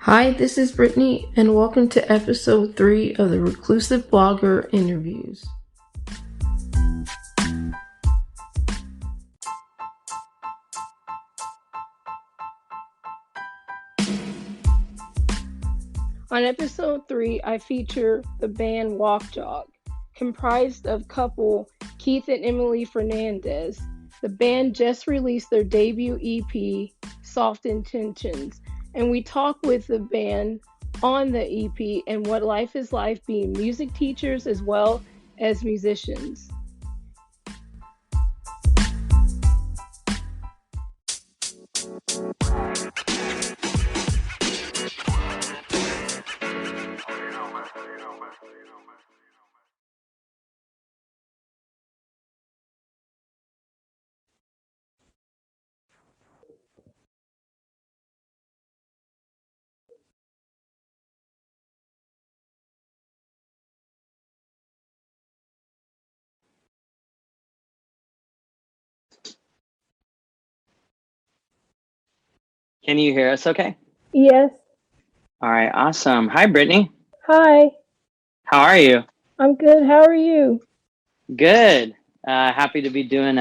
Hi, this is Brittney, and welcome to episode 3 of the Reclusive Blogger interviews. On episode 3, I feature the band WalkJog, comprised of couple Keith and Emily Fernandez. The band just released their debut EP, Soft Intentions, and we talk with the band on the EP and what life is like being music teachers as well as musicians. Can you hear us okay? Yes. All right, awesome. Hi, Brittney. Hi. How are you? I'm good. How are you? Good. Happy to be doing,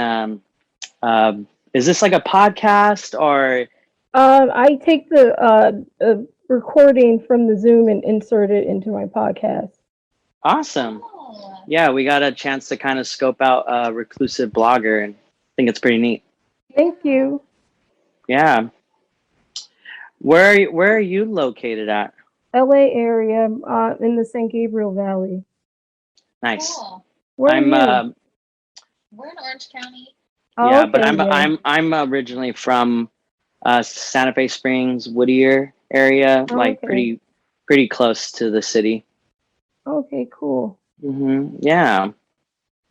is this like a podcast or? I take the recording from the Zoom and insert it into my podcast. Awesome. Yeah, we got a chance to kind of scope out Reclusive Blogger, and I think it's pretty neat. Thank you. Yeah. Where are you located at? LA area, in the San Gabriel Valley. Nice. Cool. Where are you? We're in Orange County. Yeah, Oh, but I'm originally from Santa Fe Springs, Whittier area, like okay. pretty close to the city. Okay, cool. Yeah.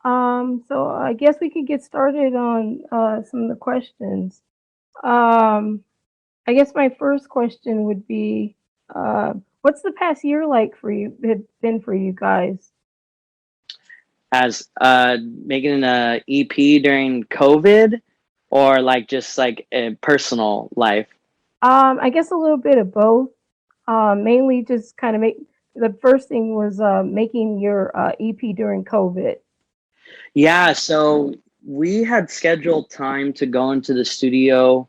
So I guess we could get started on some of the questions. I guess my first question would be, what's the past year like for you? Had been for you guys? As making an EP during COVID, or like just like a personal life? I guess a little bit of both. Mainly just kind of the first thing was making your EP during COVID. Yeah, so we had scheduled time to go into the studio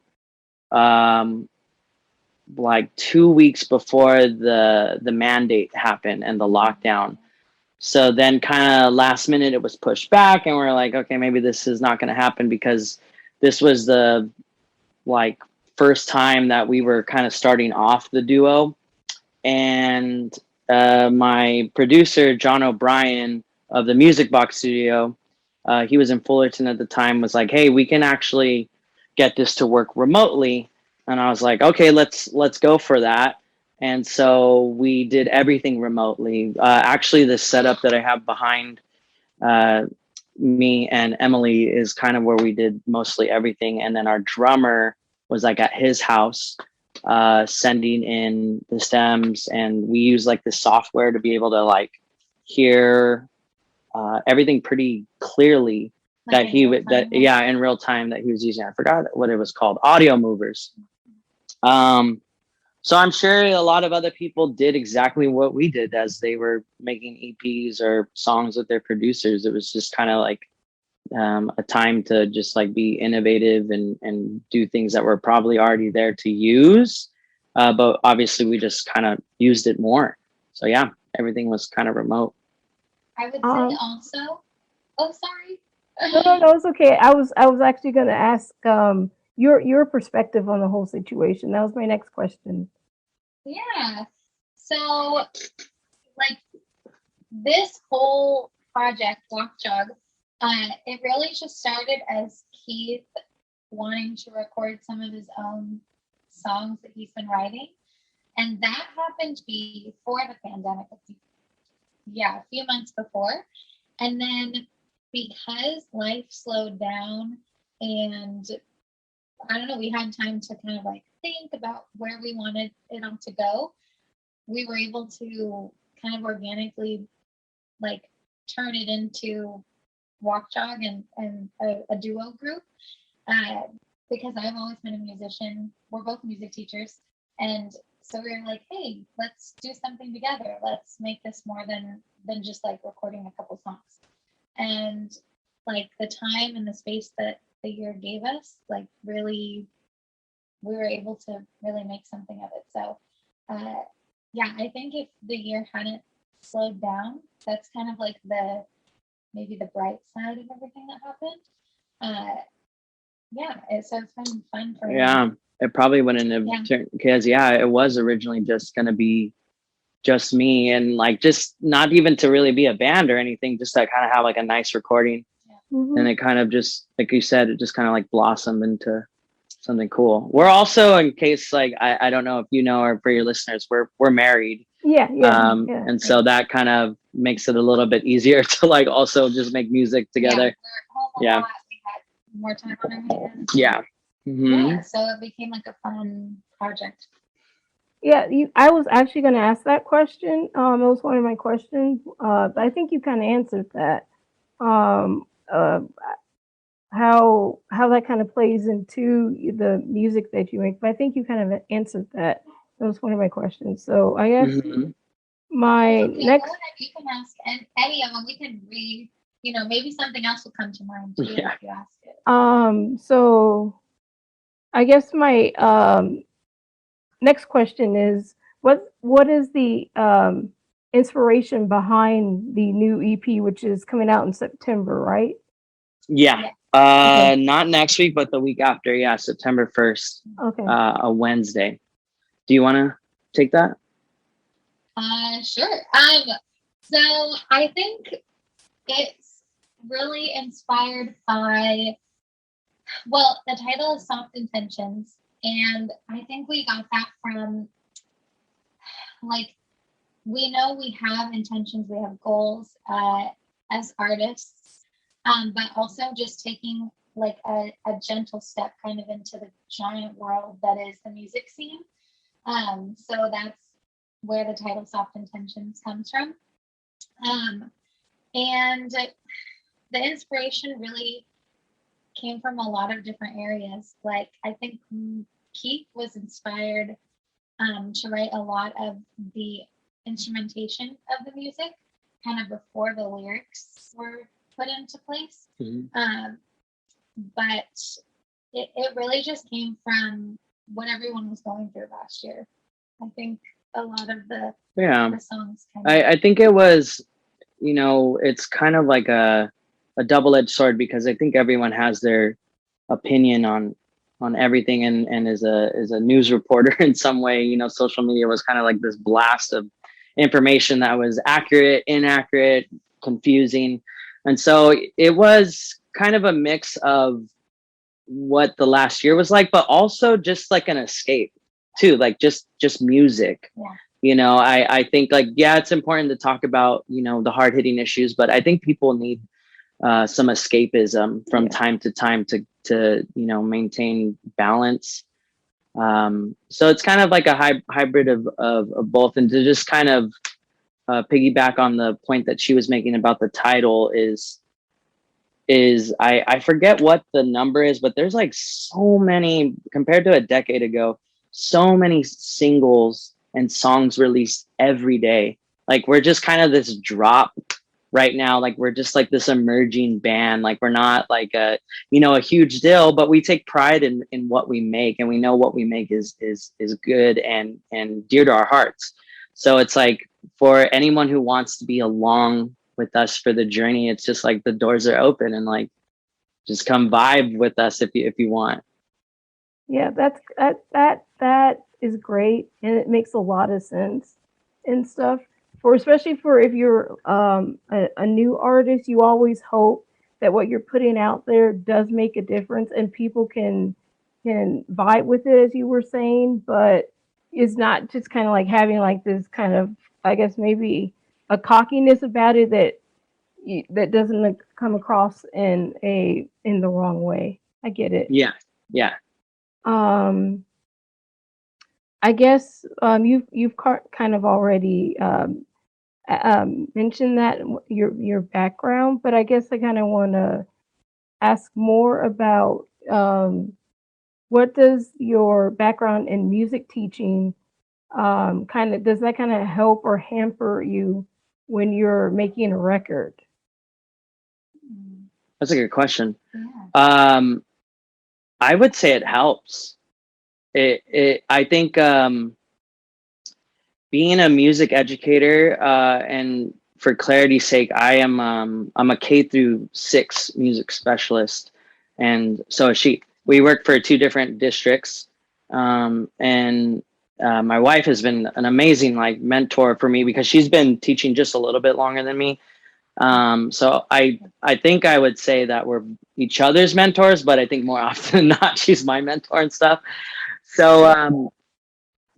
like 2 weeks before the mandate happened and the lockdown. So then kind of last minute it was pushed back, and we're like, okay, maybe this is not going to happen, because this was the like first time that we were kind of starting off the duo. And my producer, John O'Brien of the Music Box Studio, he was in Fullerton at the time, was like, hey, we can actually get this to work remotely. And I was like, okay, let's go for that. And so we did everything remotely. Actually, the setup that I have behind me and Emily is kind of where we did mostly everything. And then our drummer was like at his house, sending in the stems, and we use like the software to be able to like hear everything pretty clearly, that he would, that yeah, in real time, that he was using. I forgot what it was called, audio movers. So I'm sure a lot of other people did exactly what we did as they were making EPs or songs with their producers. It was just kind of like a time to just like be innovative and do things that were probably already there to use. But obviously we just kind of used it more. So yeah, everything was kind of remote. I would say also. Oh, sorry. No, it's okay. I was actually going to ask your perspective on the whole situation. That was my next question. Yeah. So, like, this whole project, WalkJog, it really just started as Keith wanting to record some of his own songs that he's been writing. And that happened before the pandemic. A few months before. And then because life slowed down and I don't know, we had time to kind of like think about where we wanted it all to go. We were able to kind of organically like turn it into WalkJog and a duo group, because I've always been a musician. We're both music teachers, and so we were like, hey, let's do something together. Let's make this more than just like recording a couple songs. And like the time and the space that the year gave us, like really, we were able to really make something of it. So, yeah, I think if the year hadn't slowed down, that's kind of like maybe the bright side of everything that happened. Yeah, so it's been fun for me. Yeah, it probably wouldn't have turned, because it was originally just gonna be just me, and like just not even to really be a band or anything, just to kind of have like a nice recording. And it kind of just, like you said, it just kind of like blossomed into something cool. We're also, in case like I don't know if you know, or for your listeners, we're married. And so that kind of makes it a little bit easier to like also just make music together. Yeah, we had more time on our hands. Yeah. Yeah, so it became like a fun project. Yeah, I was actually going to ask that question. It was one of my questions. But I think you kind of answered that. How that kind of plays into the music that you make. But I think you kind of answered that. That was one of my questions. So I guess my next. Go ahead, you can ask any of them. We can read. You know, maybe something else will come to mind too if you ask it. So I guess my next question is, what is the inspiration behind the new EP, which is coming out in September, right? Yeah. Not next week, but the week after. Yeah, September 1st. Okay. A Wednesday. Do you want to take that? Sure. So I think it's really inspired by, well, the title is Soft Intentions, and I think we got that from, like, we know we have intentions, we have goals as artists, but also just taking like a gentle step kind of into the giant world that is the music scene. So that's where the title Soft Intentions comes from. And the inspiration really came from a lot of different areas. Like, I think Keith was inspired to write a lot of the instrumentation of the music kind of before the lyrics were put into place. But it really just came from what everyone was going through last year. I think a lot of the songs I think it was, you know, it's kind of like a double-edged sword, because I think everyone has their opinion on everything, and is a news reporter in some way. You know, social media was kind of like this blast of information that was accurate, inaccurate, confusing. And so it was kind of a mix of what the last year was like, but also just like an escape too, like just music. You know, I think like, it's important to talk about, you know, the hard-hitting issues, but I think people need some escapism from time to time to you know, maintain balance. So it's kind of like a hybrid of both. And to just kind of piggyback on the point that she was making about the title is I forget what the number is, but there's like so many, compared to a decade ago, so many singles and songs released every day. Like, we're just kind of this drop right now. Like, we're just like this emerging band. Like, we're not like a, you know, a huge deal, but we take pride in what we make, and we know what we make is good and dear to our hearts. So it's like, for anyone who wants to be along with us for the journey, it's just like the doors are open, and like, just come vibe with us if you want. Yeah, that is great, and it makes a lot of sense and stuff. Especially for if you're a new artist, you always hope that what you're putting out there does make a difference, and people can vibe with it, as you were saying. But it's not just kind of like having like this kind of, I guess, maybe a cockiness about it that doesn't come across in the wrong way. I get it. Yeah. I guess you've kind of already mentioned that your background, but I guess I kind of want to ask more about what does your background in music teaching does that kind of help or hamper you when you're making a record? That's a good question. Yeah. I would say it helps. I think being a music educator, and for clarity's sake, I'm a K through 6 music specialist, and so is she. We work for 2 different districts, and my wife has been an amazing like mentor for me because she's been teaching just a little bit longer than me. So I think I would say that we're each other's mentors, but I think more often than not, she's my mentor and stuff. So,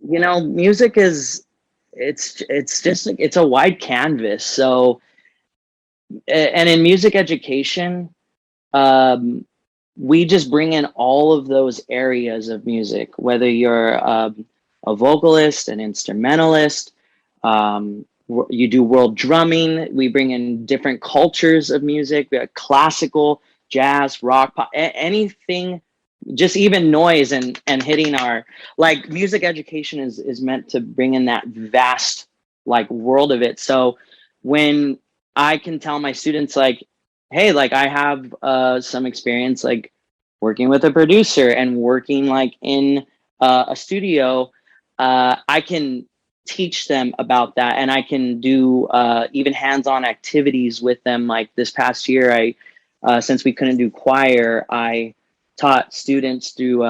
music is, it's just like, it's a wide canvas. So, and in music education, um, we just bring in all of those areas of music, whether you're a vocalist, an instrumentalist, you do world drumming. We bring in different cultures of music. We have classical, jazz, rock, pop, anything, just even noise and hitting our, like, music education is meant to bring in that vast like world of it. So when I can tell my students like, hey, like I have some experience like working with a producer and working like in a studio, I can teach them about that, and I can do even hands-on activities with them. Like this past year, since we couldn't do choir, I taught students through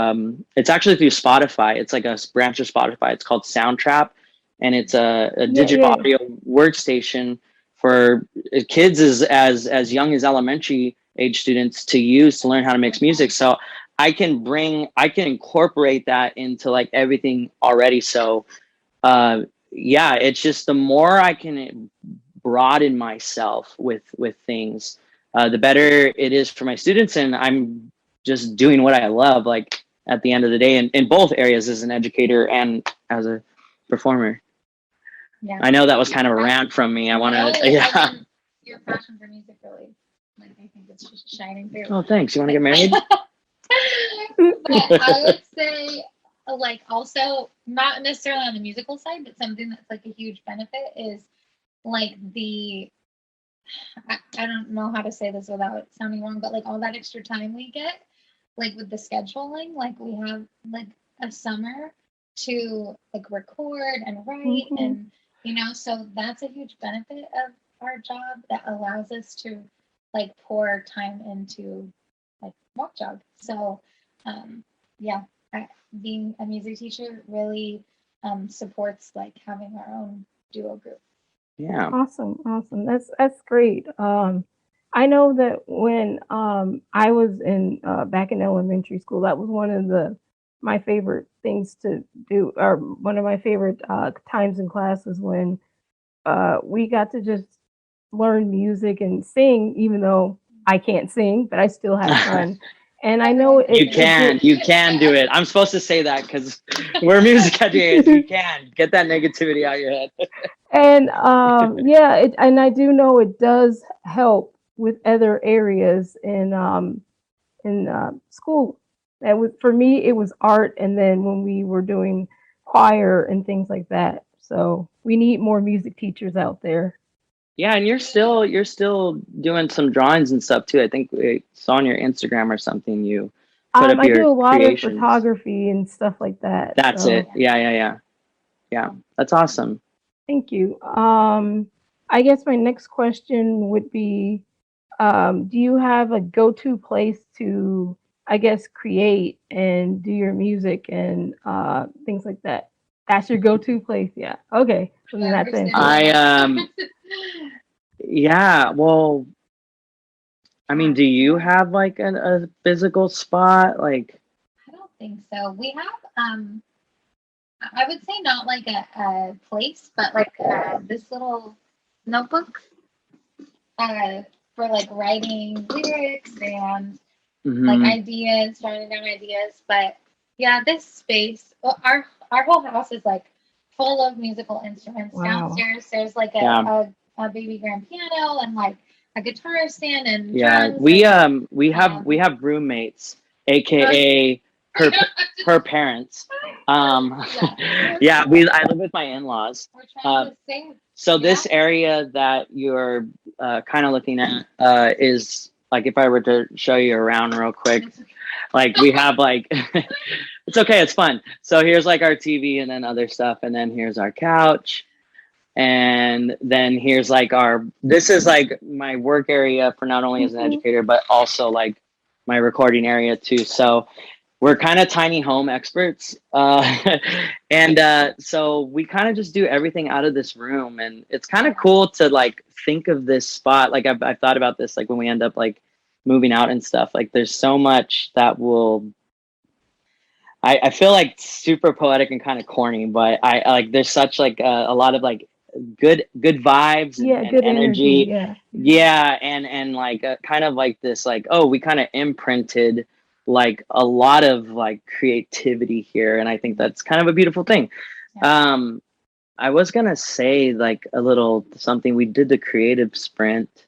it's actually through Spotify. It's like a branch of Spotify. It's called Soundtrap, and it's a digital audio workstation for kids as young as elementary age students to use to learn how to mix music. So I can incorporate that into like everything already. So yeah, it's just the more I can broaden myself with things, the better it is for my students, and I'm just doing what I love, like at the end of the day, in both areas, as an educator and as a performer. Yeah. I know that was kind of a rant from me. I want to, yeah. I mean, your passion for music really, like, I think it's just shining through. Oh, thanks. You want to get married? But I would say, like, also not necessarily on the musical side, but something that's like a huge benefit is like I don't know how to say this without it sounding wrong, but like all that extra time we get, like with the scheduling, like we have like a summer to like record and write, and so that's a huge benefit of our job that allows us to like pour time into like WalkJog. So yeah, being a music teacher really supports like having our own duo group. Yeah. Awesome. That's great. I know that when I was in back in elementary school, that was one of my favorite things to do, or one of my favorite times in classes when we got to just learn music and sing, even though I can't sing, but I still had fun. And I know You can do it. I'm supposed to say that because we're music educators. You can get that negativity out of your head. And yeah, and I do know it does help with other areas in school. That was, for me, it was art, and then when we were doing choir and things like that. So we need more music teachers out there. Yeah, and you're still doing some drawings and stuff too. I think we saw on your Instagram or something you put up I your do a lot of creations. photography and stuff like that. That's so. it. Yeah. That's awesome. Thank you. I guess my next question would be, do you have a go-to place to, I guess, create and do your music and things like that? That's your go-to place, yeah. Okay, so then that's it. Yeah. Well, I mean, do you have like a physical spot? Like, I don't think so. We have I would say not like a place, but like this little notebook for like writing lyrics and like ideas, writing down ideas. But yeah, this space, well, our whole house is like full of musical instruments. Wow. Downstairs, there's like a baby grand piano and like a guitar stand and drums. we have roommates, aka her parents. Yeah, I live with my in-laws. We're trying to sing. So this area that you're kind of looking at is like, if I were to show you around real quick, like we have like, it's okay, it's fun. So here's like our TV and then other stuff, and then here's our couch. And then here's like this is like my work area for not only as an educator, but also like my recording area too. So we're kind of tiny home experts. And so we kind of just do everything out of this room. And it's kind of cool to like think of this spot. Like I've thought about this, like when we end up like moving out and stuff, like there's so much that I feel like super poetic and kind of corny, but I like, there's such like a lot of like good vibes and good energy. Yeah. And like kind of like this, like, oh, we kind of imprinted like a lot of like creativity here, and I think that's kind of a beautiful thing. I was gonna say like a little something. We did the creative sprint,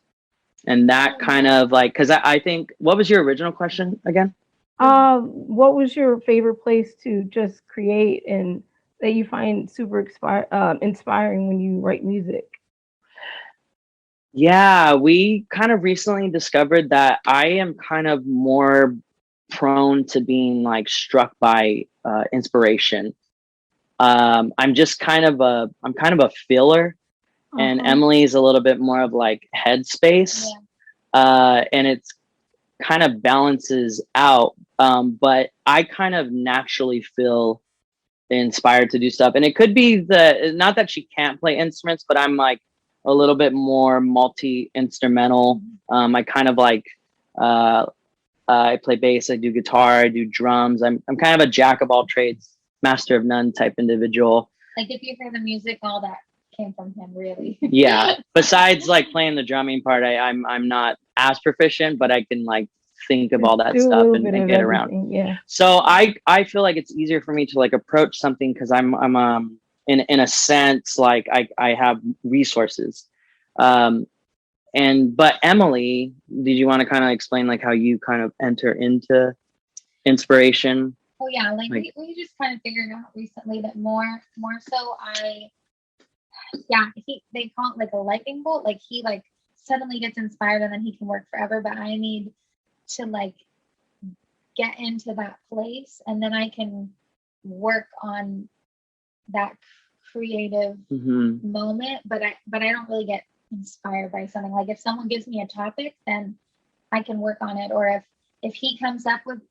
and that kind of like, because I think, what was your original question again? What was your favorite place to just create and that you find super inspiring when you write music? Yeah, we kind of recently discovered that I am kind of more prone to being like struck by inspiration. I'm just kind of I'm kind of a feeler, and Emily's a little bit more of like headspace. And it's kind of balances out. But I kind of naturally feel inspired to do stuff. And it could be not that she can't play instruments, but I'm like a little bit more multi-instrumental. I kind of like, I play bass, I do guitar, I do drums. I'm kind of a jack of all trades, master of none type individual. Like if you hear the music, all that came from him, really. Yeah. Besides like playing the drumming part, I'm not as proficient, but I can like think of all that stuff and get around. Yeah. So I feel like it's easier for me to like approach something because I'm in a sense like I have resources. But Emily, did you want to kind of explain like how you kind of enter into inspiration? Oh yeah, like we just kind of figured out recently that more so they call it like a lightning bolt. Like he like suddenly gets inspired and then he can work forever. But I need to like get into that place and then I can work on that creative moment. But I don't really get inspired by something. Like if someone gives me a topic, then I can work on it. Or if he comes up with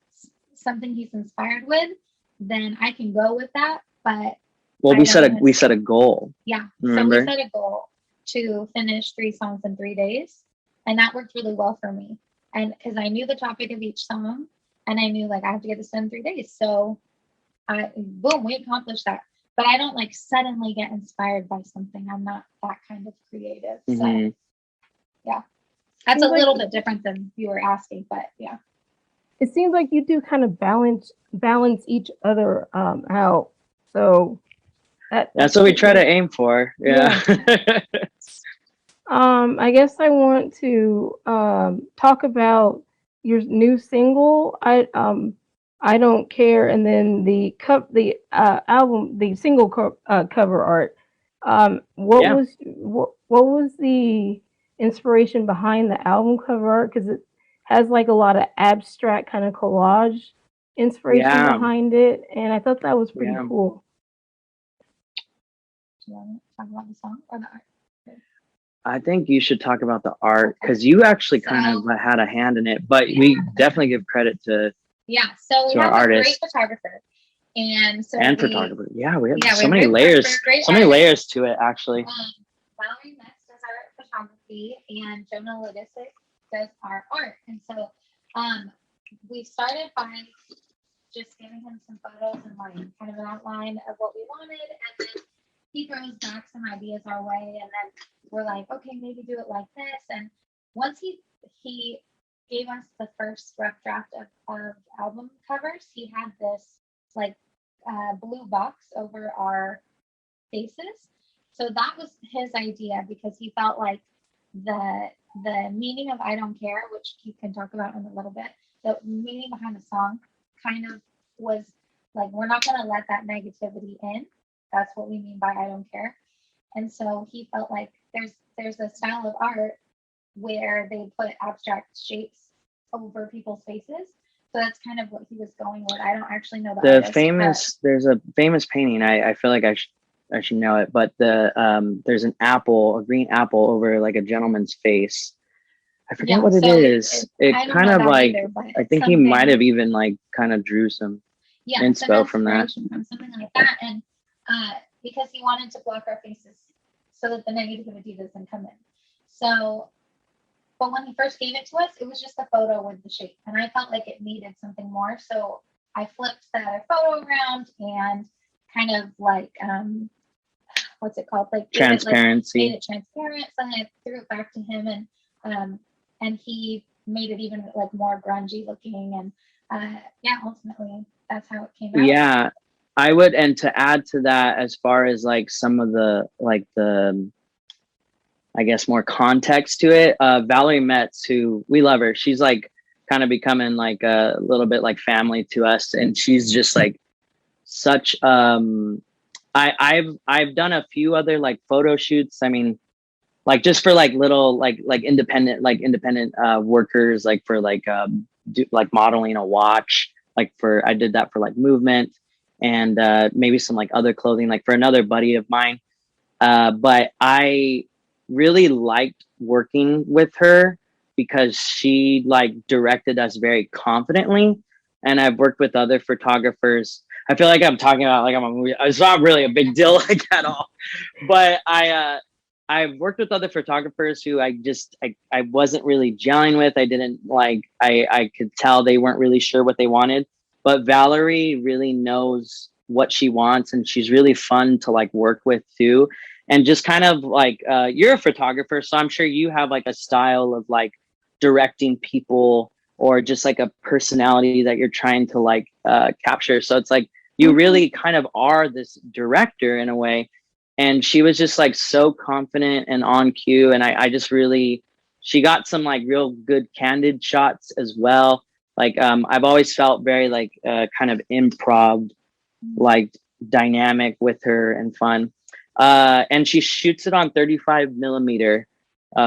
something he's inspired with, then I can go with that. But we set a goal. Yeah. Remember? So we set a goal to finish 3 songs in 3 days. And that worked really well for me. And because I knew the topic of each song and I knew like I have to get this done in 3 days. So we accomplished that. But I don't like suddenly get inspired by something. I'm not that kind of creative. So yeah. That's a little bit different than you were asking, but yeah. It seems like you do kind of balance each other out. So that's what we try to aim for. Yeah. I guess I want to talk about your new single. I don't care, and then the album, the single cover art. What was the inspiration behind the album cover art? Because it has like a lot of abstract kind of collage inspiration behind it, and I thought that was pretty cool. Do you want to talk about the song or the art? I think you should talk about the art because you actually kind of had a hand in it, but we definitely give credit to so we have our a great artist. Photographer and photographer. Yeah, we have so many layers, many layers to it actually. Valerie Metz does our photography and Jonah Lodisic does our art, and so we started by just giving him some photos and like kind of an outline of what we wanted, and then he throws back some ideas our way, and then we're like, okay, maybe do it like this. And once he gave us the first rough draft of album covers, he had this like blue box over our faces. So that was his idea because he felt like the meaning of I Don't Care, which Keith can talk about in a little bit, the meaning behind the song kind of was like, we're not going to let that negativity in. That's what we mean by I don't care. And so he felt like there's a style of art where they put abstract shapes over people's faces. So that's kind of what he was going with. I don't actually know the artist, there's a famous painting. I feel like I should know it, but there's an apple, a green apple over like a gentleman's face. I forget what it is. It kind of like, either, I think he might have even like kind of drew some inspo from that. From something like that. And because he wanted to block our faces so that the negativity doesn't come in. So, but when he first gave it to us, it was just a photo with the shape. And I felt like it needed something more. So I flipped that photo around and kind of like, what's it called? Like transparency. Made it transparent. So I threw it back to him, and he made it even like more grungy looking. And ultimately that's how it came out. Yeah, I would, and to add to that, as far as like some of the I guess more context to it, Valerie Metz, who we love her, she's like kind of becoming like a little bit like family to us, and she's just like such I've done a few other like photo shoots. I mean, like just for like little like independent workers, like for like like modeling a watch, like I did that for like Movement, and maybe some like other clothing, like for another buddy of mine. But I really liked working with her because she like directed us very confidently. And I've worked with other photographers. I feel like I'm talking about like I'm a movie. It's not really a big deal like at all. But I've worked with other photographers who I wasn't really gelling with. I didn't like, I could tell they weren't really sure what they wanted. But Valerie really knows what she wants, and she's really fun to like work with too. And just kind of like, you're a photographer, so I'm sure you have like a style of like directing people, or just like a personality that you're trying to like capture. So it's like, you really kind of are this director in a way. And she was just like so confident and on cue. And I just really, she got some like real good candid shots as well. Like, I've always felt very like kind of improv, like dynamic with her and fun. And she shoots it on 35 millimeter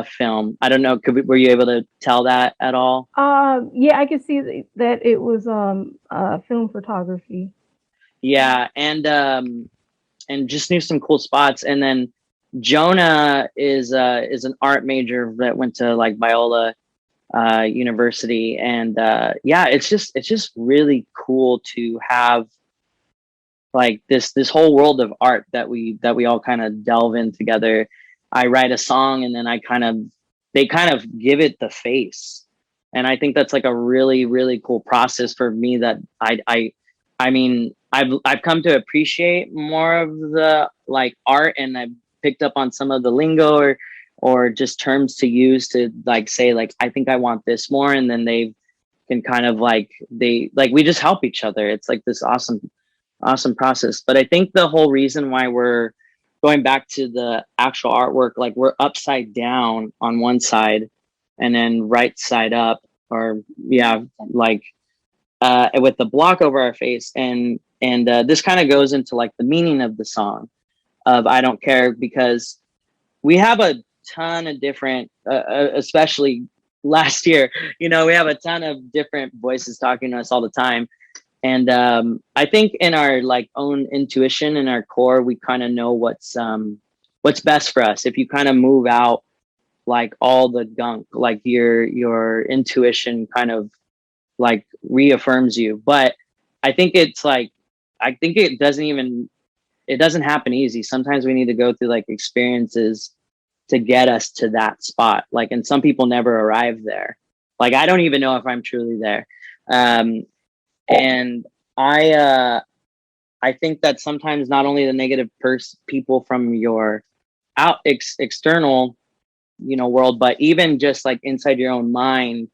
film. I don't know, were you able to tell that at all? Yeah, I could see that it was film photography. Yeah, and just knew some cool spots. And then Jonah is an art major that went to like Biola University, and it's just really cool to have like this whole world of art that we all kind of delve in together. I write a song, and then they kind of give it the face, and I think that's like a really, really cool process for me that I mean, I've come to appreciate more of the like art, and I've picked up on some of the lingo or just terms to use to like say like, I think I want this more, and then they can kind of like, we just help each other. It's like this awesome process. But I think the whole reason why we're going back to the actual artwork, like we're upside down on one side and then right side up, or like with the block over our face. And this kind of goes into like the meaning of the song of I Don't Care, because we have a ton of different, especially last year, we have a ton of different voices talking to us all the time. And I think in our like own intuition, in our core, we kind of know what's best for us. If you kind of move out like all the gunk, like your intuition kind of like reaffirms you. But I think it's like, it doesn't happen easy. Sometimes we need to go through like experiences to get us to that spot. Like, and some people never arrive there. Like, I don't even know if I'm truly there. And I think that sometimes not only the negative people from your external, world, but even just like inside your own mind.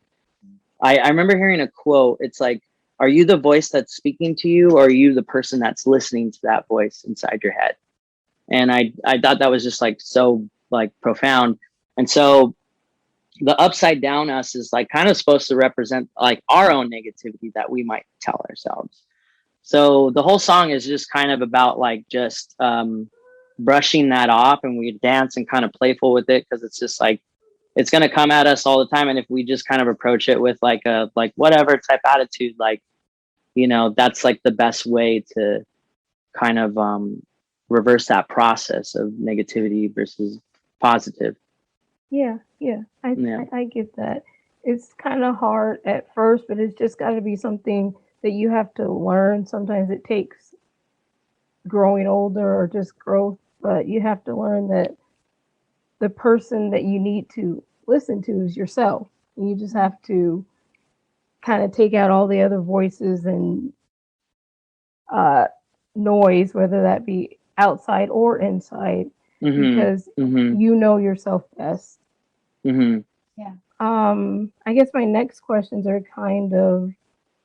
I remember hearing a quote. It's like, are you the voice that's speaking to you, or are you the person that's listening to that voice inside your head? And I thought that was just like so like profound. And so the upside down us is like kind of supposed to represent like our own negativity that we might tell ourselves. So the whole song is just kind of about like just brushing that off, and we dance and kind of playful with it because it's just like it's gonna come at us all the time, and if we just kind of approach it with like a like whatever type attitude, like that's like the best way to kind of reverse that process of negativity versus positive. Yeah, I get that. It's kind of hard at first, but it's just got to be something that you have to learn. Sometimes it takes growing older or just growth, but you have to learn that the person that you need to listen to is yourself. And you just have to kind of take out all the other voices and noise, whether that be outside or inside, because you know yourself best. Yeah. I guess my next questions are kind of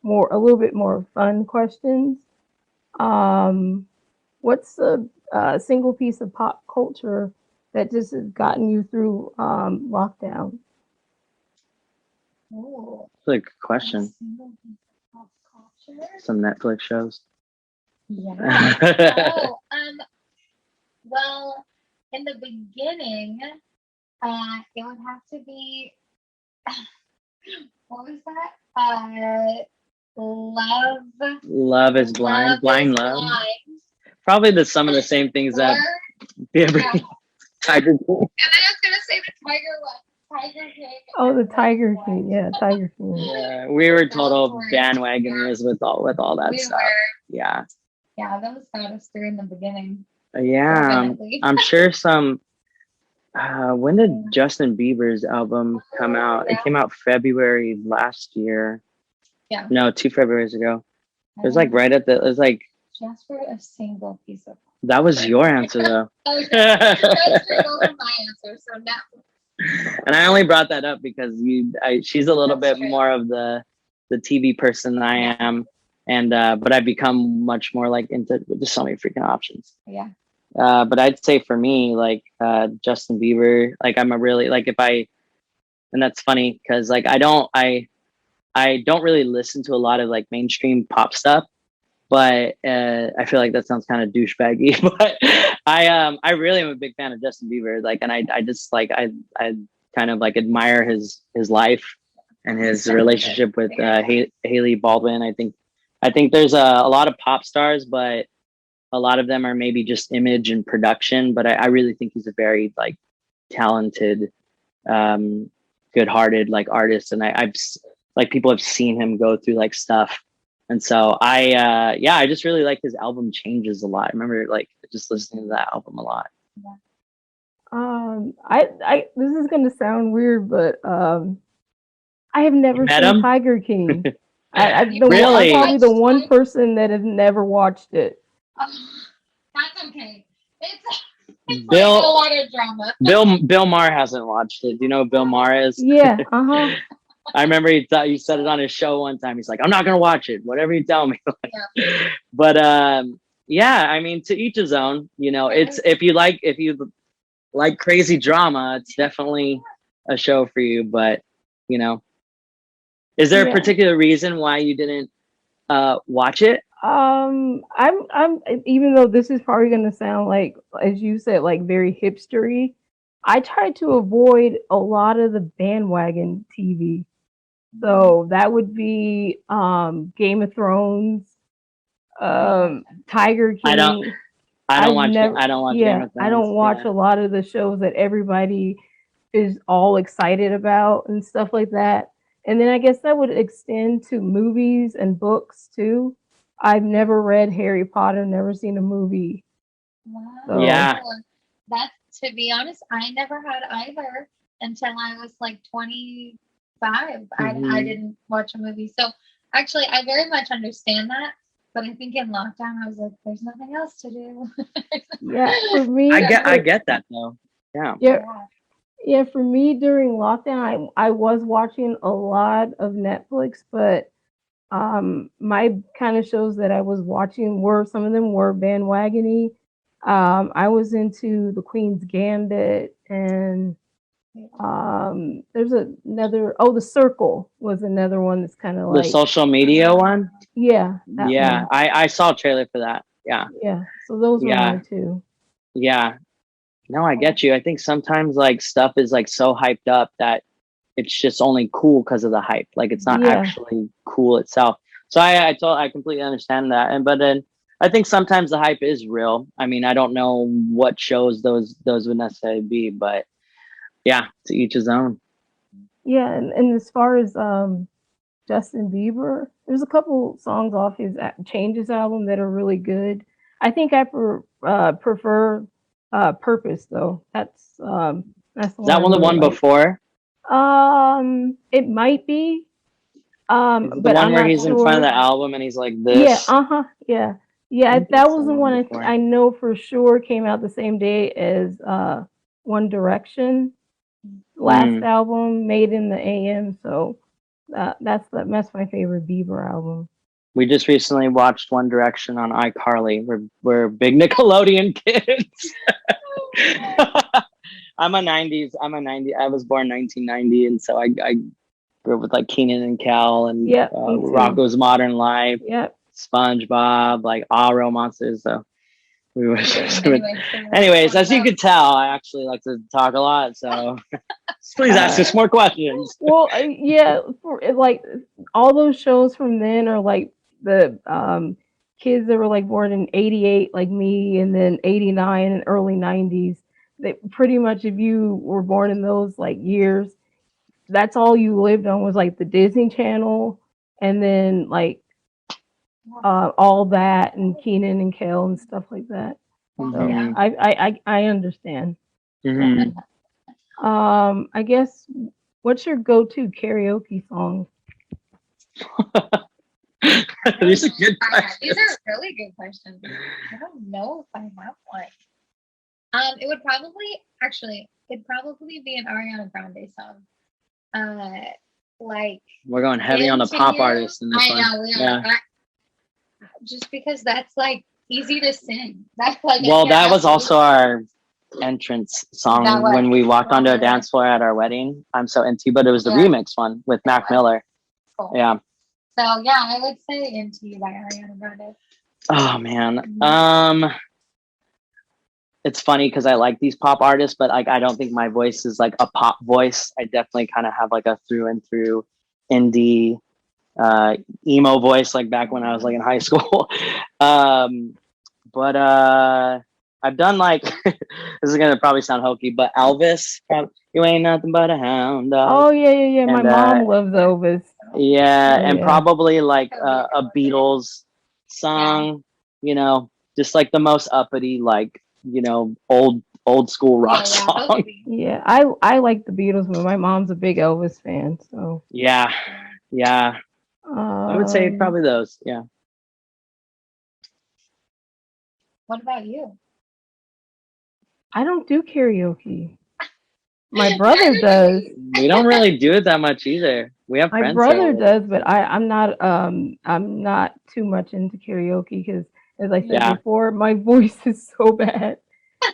a little bit more fun questions. What's the single piece of pop culture that just has gotten you through lockdown? Ooh, That's a good question. pop culture. Some Netflix shows. Yeah. Well, in the beginning, it would have to be what was that? Love is blind. Blind love. Probably some of the same things that Tiger King. And I was gonna say the Tiger King. Oh, the Tiger King. Yeah, Tiger King. Yeah, we were total bandwagoners with all that stuff. Yeah. Yeah, those got us through in the beginning. Yeah, I'm sure some. When did Justin Bieber's album come out? It came out February last year. Yeah. No, 2 Februarys ago. It was like right at the. It was like. Just for a single piece of. That was your answer though. Okay, that's true. Those are my answers. So now. And I only brought that up because she's a little bit more of the TV person than I am, and but I've become much more like into just so many freaking options. Yeah. But I'd say for me, like Justin Bieber, like I'm a really like and that's funny because like I don't really listen to a lot of like mainstream pop stuff, but I feel like that sounds kind of douchebaggy. But I really am a big fan of Justin Bieber, like, and I just like I kind of like admire his life and his relationship with Haley Baldwin. I think there's a lot of pop stars, but a lot of them are maybe just image and production, but I really think he's a very like talented, good-hearted like artist, and I've like people have seen him go through like stuff, and so I just really like his album Changes a lot. I remember like just listening to that album a lot. I this is gonna sound weird, but I have never seen Tiger King. I'm probably the one person that has never watched it. That's okay. It's like a lot of drama. Bill Maher hasn't watched it. Do you know who Bill Maher is? Yeah. I remember he said it on his show one time. He's like, I'm not gonna watch it. Whatever you tell me. But yeah, I mean, to each his own. It's if you like crazy drama, it's definitely a show for you. But is there a particular reason why you didn't watch it? I'm even though this is probably gonna sound like, as you said, like very hipstery, I try to avoid a lot of the bandwagon TV. So that would be Game of Thrones, Tiger King. I don't watch Game of Thrones. I don't watch a lot of the shows that everybody is all excited about and stuff like that. And then I guess that would extend to movies and books too. I've never read Harry Potter, never seen a movie. Wow. So. Yeah. That's, to be honest, I never had either until I was like 25. I didn't watch a movie. So actually, I very much understand that. But I think in lockdown, I was like, there's nothing else to do. Yeah, for me. I get that though. Yeah. Yeah, for me during lockdown, I was watching a lot of Netflix, but my kind of shows that I was watching some of them were bandwagony. I was into The Queen's Gambit, and there's another. The Circle was another one that's kind of like the social media one. Yeah, that Yeah, one. I saw a trailer for that. Yeah, Yeah. So those were my yeah, two. yeah. No, I get you. I think sometimes like stuff is like so hyped up that it's just only cool because of the hype. Like it's not Yeah. actually cool itself. So I completely understand that. And but then I think sometimes the hype is real. I mean, I don't know what shows those would necessarily be, but yeah, to each his own. Yeah, and as far as Justin Bieber, there's a couple songs off his Changes album that are really good. I think I prefer Purpose though. That's the Is one that I one the really one like. before? It might be, Is it the but one I'm where not he's in front of sure. the album and he's like Yeah, this? yeah, I yeah. think That it's the was the one one before. I know for sure came out the same day as One Direction last Mm. album, Made in the AM. So that's my favorite Bieber album. We just recently watched One Direction on iCarly. We're big Nickelodeon kids. I'm a 90s. I'm a 90. I was born 1990, and so I grew up with like Keenan and Kel and Yep, me too. Rocko's Modern Life, Yep. SpongeBob, like Aro Monsters. So we were. Anyway, Anyways, as you could tell, I actually like to talk a lot. So please ask us more questions. Well, yeah, for like all those shows from then are like the kids that were like born in '88, like me, and then '89 and early '90s. They pretty much, if you were born in those like years, that's all you lived on was like the Disney Channel, and then like all that and Keenan and Kel and stuff like that. So Mm-hmm. I understand. Mm-hmm. I guess what's your go-to karaoke song? These are good questions. These are really good questions. I don't know if I have one. It'd probably be an Ariana Grande song. Like We're going heavy on the pop artists in this one. I know we are. Yeah. Just because that's like easy to sing. That's like Well, that was also our entrance song when we walked onto a dance floor at our wedding. I'm so into you, but it was the remix one with Mac Miller. Cool. Yeah. So yeah, I would say Into You by Ariana Grande. Oh man. It's funny because I like these pop artists, but like I don't think my voice is like a pop voice. I definitely kind of have like a through and through indie emo voice, like back when I was like in high school. But I've done like this is gonna probably sound hokey, but Elvis, you ain't nothing but a hound dog. Oh yeah. And, My mom loves Elvis. Yeah, Oh, and yeah. probably like a Beatles song, you know, just like the most uppity, like, you know, old school rock song. Yeah, I like the Beatles, but my mom's a big Elvis fan, so Yeah. I would say probably those. Yeah. What about you? I don't do karaoke. My brother does. We don't really do it that much either. We have My friends brother that does, but I'm not too much into karaoke because, as I said before, my voice is so bad.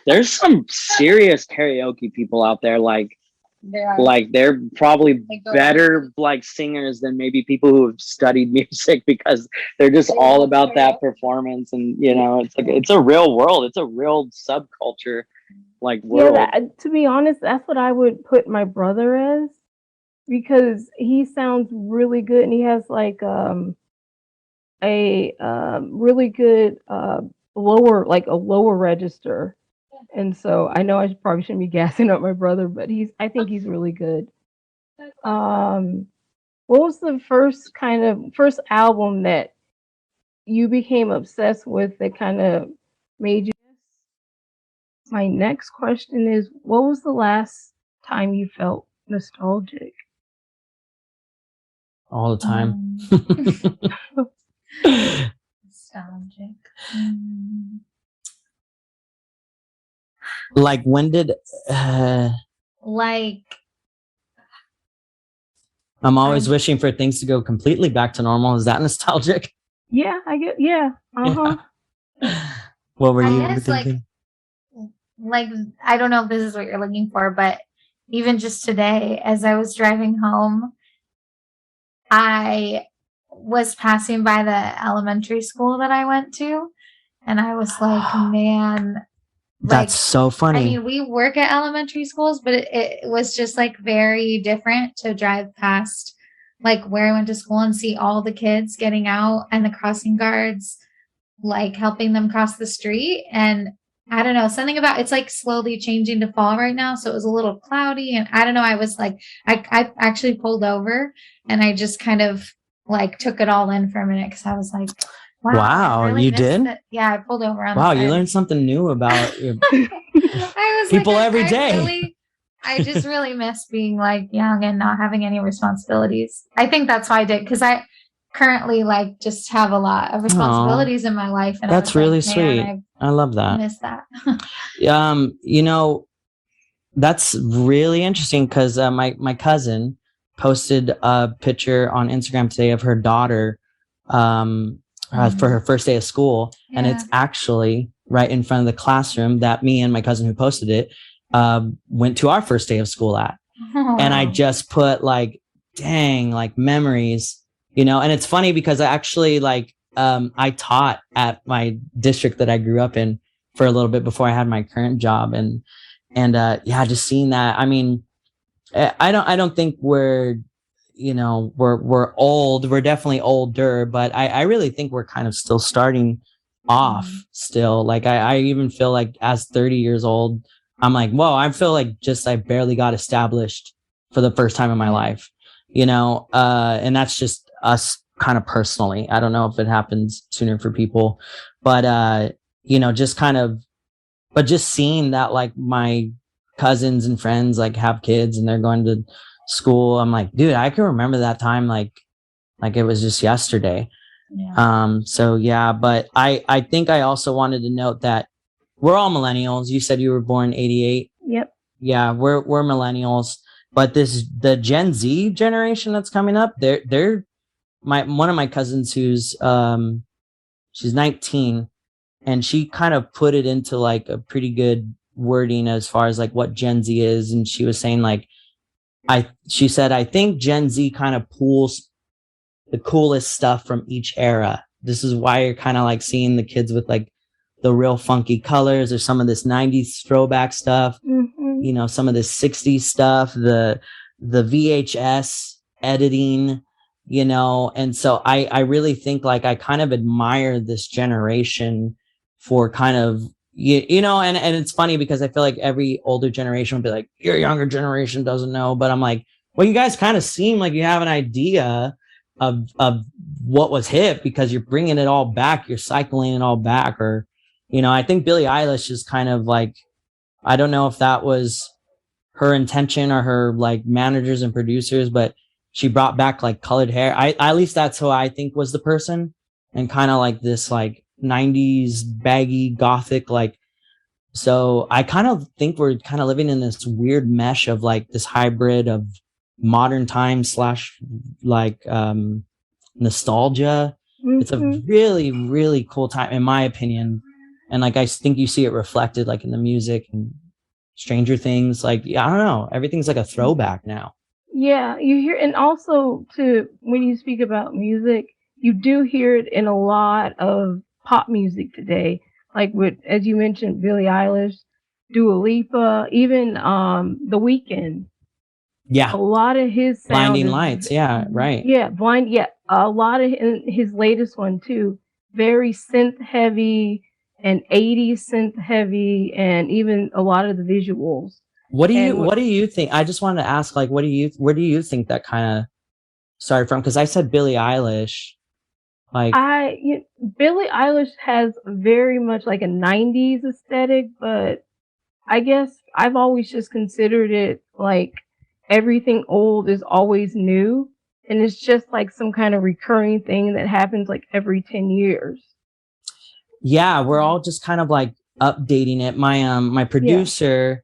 There's some serious karaoke people out there, like they're probably better like singers than maybe people who have studied music because they're just all about that performance, and you know, it's like it's a real world, it's a real subculture like world. Yeah, to be honest, that's what I would put my brother as, because he sounds really good and he has like a really good lower register. And so I know I probably shouldn't be gassing up my brother, but I think he's really good. What was the first album that you became obsessed with that kind of made you? My next question is, what was the last time you felt nostalgic? All the time. Nostalgic. Like when did like I'm always wishing for things to go completely back to normal. Is that nostalgic? Yeah, I get. Yeah. What were you guess, thinking? Like I don't know if this is what you're looking for, but even just today, as I was driving home, I was passing by the elementary school that I went to, and I was like, man, That's so funny. I mean, we work at elementary schools, but it was just like very different to drive past like where I went to school and see all the kids getting out and the crossing guards like helping them cross the street. And I don't know, something about it's like slowly changing to fall right now. So it was a little cloudy, and I don't know. I was like, I actually pulled over and I just kind of like took it all in for a minute because I was like, wow, I really you missed did? it. Yeah, I pulled over on Wow, the you side. learned something new about your I was people like, every day. I just really miss being like young and not having any responsibilities. I think that's why I did, because I currently like just have a lot of responsibilities in my life, and that's really sweet. I love that. I miss that. You know, that's really interesting because my cousin posted a picture on Instagram today of her daughter for her first day of school, and it's actually right in front of the classroom that me and my cousin who posted it went to our first day of school at. And I just put like, dang, like memories, you know. And it's funny because I actually like I taught at my district that I grew up in for a little bit before I had my current job, and yeah, just seeing that. I mean, I don't think we're, you know, we're old. We're definitely older, but I really think we're kind of still starting off still. Like I even feel like as 30 years old, I'm like, whoa, I feel like just I barely got established for the first time in my life, you know. And that's just us kind of personally. I don't know if it happens sooner for people, but you know, just kind of, but just seeing that like my cousins and friends like have kids and they're going to school, I'm like, dude, I can remember that time like it was just yesterday. So yeah, but I think I also wanted to note that we're all millennials. You said you were born 88. Yep. Yeah, we're millennials, but the Gen Z generation that's coming up, they're one of my cousins who's she's 19, and she kind of put it into like a pretty good wording as far as like what Gen Z is. And she was saying like, she said, I think Gen Z kind of pulls the coolest stuff from each era. This is why you're kind of like seeing the kids with like the real funky colors or some of this 90s throwback stuff, you know, some of this 60s stuff, the VHS editing, you know. And so I really think like I kind of admire this generation for kind of, you know, and it's funny because I feel like every older generation will be like, your younger generation doesn't know. But I'm like, well, you guys kind of seem like you have an idea of what was hip because you're bringing it all back. You're cycling it all back. Or, you know, I think Billie Eilish is kind of like, I don't know if that was her intention or her like managers and producers, but she brought back like colored hair. At least that's who I think was the person, and kind of like this like 90s baggy gothic, like, so I kind of think we're kind of living in this weird mesh of like this hybrid of modern times / like nostalgia. It's a really, really cool time in my opinion. And like I think you see it reflected like in the music and Stranger Things. Like, yeah, I don't know, everything's like a throwback now. Yeah, you hear, and also to when you speak about music, you do hear it in a lot of pop music today, like with, as you mentioned, Billie Eilish, Dua Lipa, even The Weeknd. Yeah, a lot of his sound Blinding Lights. Yeah, right. Yeah, a lot of his latest one too, very synth heavy and 80s synth heavy, and even a lot of the visuals. What do you think? I just wanted to ask, like, where do you think that kind of started from? Because I said Billie Eilish. Like, Billie Eilish has very much like a 90s aesthetic, but I guess I've always just considered it like everything old is always new, and it's just like some kind of recurring thing that happens like every 10 years. Yeah, we're all just kind of like updating it. My producer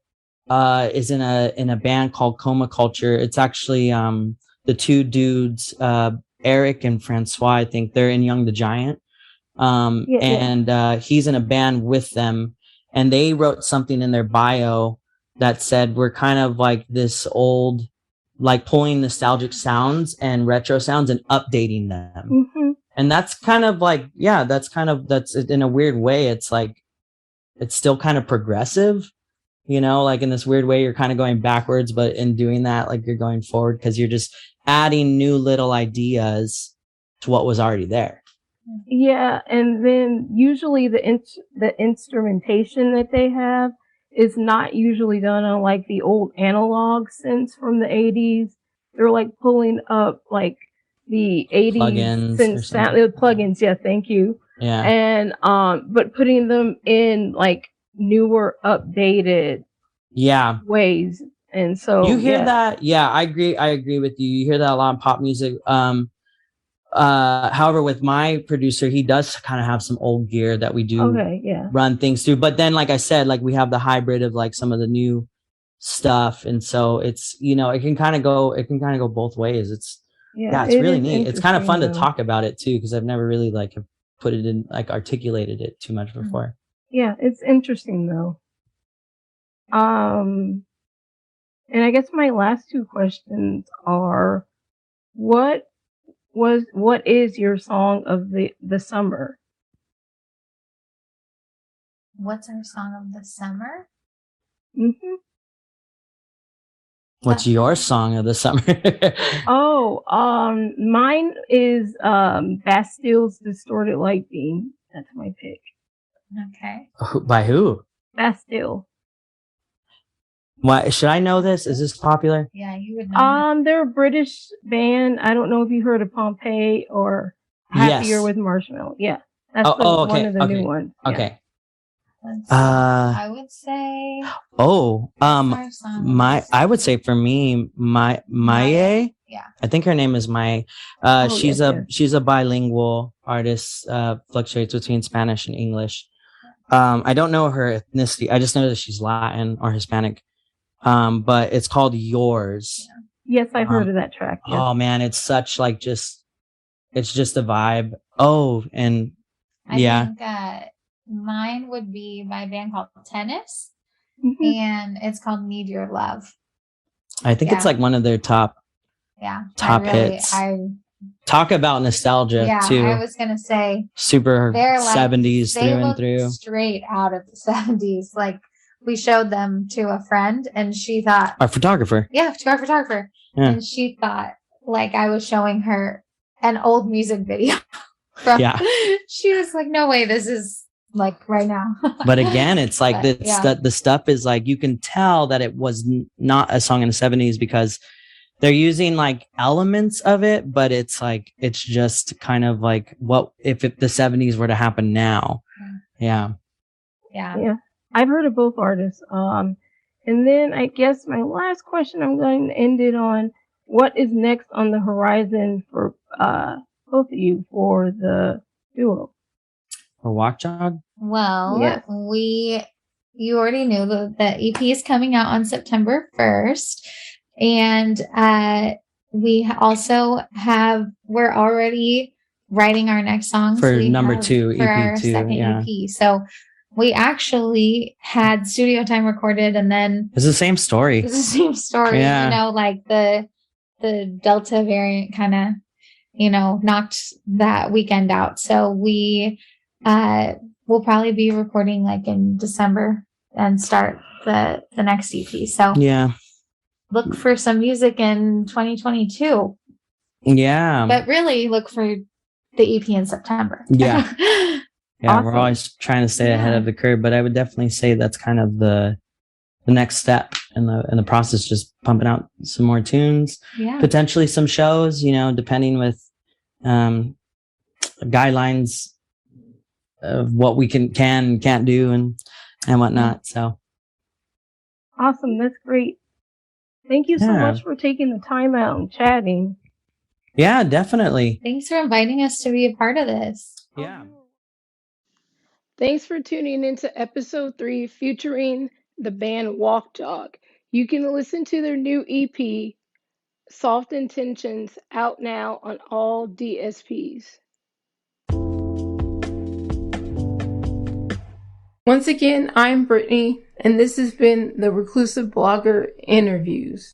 is in a band called Coma Culture. It's actually the two dudes, Eric and Francois, I think they're in Young the Giant. And he's in a band with them, and they wrote something in their bio that said we're kind of like this old like pulling nostalgic sounds and retro sounds and updating them. Mm-hmm. And that's kind of like, that's in a weird way. It's like, it's still kind of progressive, like in this weird way, you're kind of going backwards, but in doing that, like you're going forward because you're just adding new little ideas to what was already there. Yeah, and then usually the instrumentation that they have is not usually done on like the old analog synths from the 80s. They're like pulling up like the 80s Plugins synth sound, the plugins. Yeah, thank you. Yeah. And but putting them in like newer, updated ways. And so you hear that? Yeah, I agree with you. You hear that a lot in pop music. However, with my producer, he does kind of have some old gear that we do run things through. But then, like I said, like we have the hybrid of like some of the new stuff, and so it's it can kind of go both ways. It's really neat. It's kind of fun to talk about it too because I've never really like put it in like articulated it too much before. Yeah, it's interesting though. And I guess my last two questions are, what is your song of the summer? What's our song of the summer? Mm-hmm. What's your song of the summer? Mine is Bastille's Distorted Light Beam. That's my pick. Okay. By who? Bastille. Why should I know this? Is this popular? Yeah, you would know. They're a British band. I don't know if you heard of Pompeii or Happier with Marshmallow. Yeah, that's one of the new ones. Yeah. Okay. I would say. I would say for me, Maya. Yeah. I think her name is Maya. She's a bilingual artist. Fluctuates between Spanish and English. I don't know her ethnicity. I just know that she's Latin or Hispanic. But it's called Yours. Yes, I've heard of that track. Yes. Oh man, it's such like it's just a vibe. Oh, and I think mine would be my band called Tennis, and it's called Need Your Love. I think it's like one of their top hits. Talk about nostalgia too. I was gonna say super 70s through and through. Straight out of the 70s. Like we showed them to a friend and she thought our photographer. Yeah, our photographer. Yeah. And she thought like I was showing her an old music video. She was like, no way, this is like right now. But again, it's like the stuff is like you can tell that it was not a song in the 70s because they're using like elements of it, but it's like it's just kind of like what if the 70s were to happen now. Yeah. I've heard of both artists. And then I guess my last question, I'm going to end it on, what is next on the horizon for both of you for the duo? For WalkJog? Well, you already knew the EP is coming out on September 1st. And we also we're already writing our next song for number 2 for our second EP. So we actually had studio time recorded, and then it's the same story. Like the Delta variant kind of knocked that weekend out. So we will probably be recording like in December and start the next EP. So look for some music in 2022. Yeah. But really look for the EP in September. Yeah. Awesome. We're always trying to stay ahead of the curve, but I would definitely say that's kind of the next step in the process, just pumping out some more tunes, potentially some shows, depending with guidelines of what we can and can't do and whatnot. So awesome. That's great. Thank you so much for taking the time out and chatting. Yeah, definitely. Thanks for inviting us to be a part of this. Yeah. Thanks for tuning into episode 3 featuring the band WalkJog. You can listen to their new EP, Soft Intentions, out now on all DSPs. Once again, I'm Brittney, and this has been the Reclusive Blogger Interviews.